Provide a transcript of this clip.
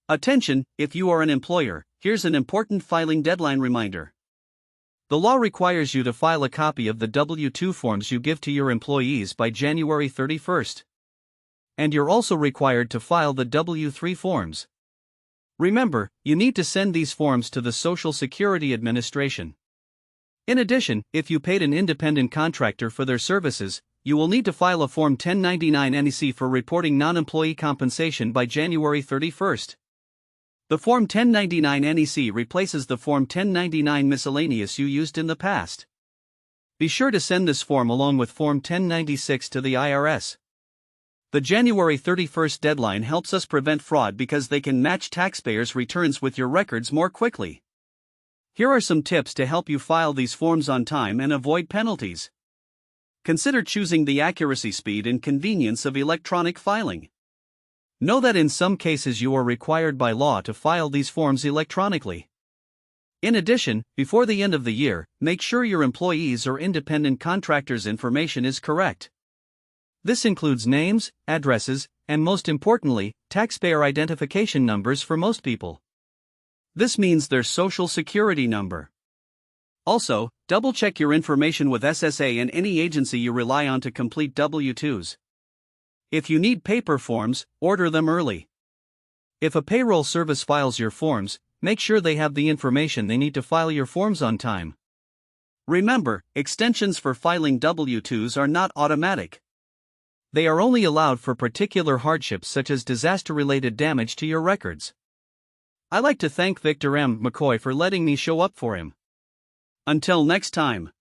Attention, if you are an employer, here's an important filing deadline reminder. The law requires you to file a copy of the W-2 forms you give to your employees by January 31st. And you're also required to file the W-3 forms. Remember, you need to send these forms to the Social Security Administration. In addition, if you paid an independent contractor for their services, you will need to file a Form 1099 NEC for reporting non-employee compensation by January 31st. The Form 1099 NEC replaces the Form 1099 miscellaneous you used in the past. Be sure to send this form along with Form 1096 to the IRS. The January 31st deadline helps us prevent fraud because they can match taxpayers' returns with your records more quickly. Here are some tips to help you file these forms on time and avoid penalties. Consider choosing the accuracy, speed, and convenience of electronic filing. Know that in some cases you are required by law to file these forms electronically. In addition, before the end of the year, make sure your employees or independent contractors' information is correct. This includes names, addresses, and most importantly, taxpayer identification numbers for most people. This means their social security number. Also, double-check your information with SSA and any agency you rely on to complete W-2s. If you need paper forms, order them early. If a payroll service files your forms, make sure they have the information they need to file your forms on time. Remember, extensions for filing W-2s are not automatic. They are only allowed for particular hardships such as disaster-related damage to your records. I like to thank Victor M. McCoy for letting me show up for him. Until next time.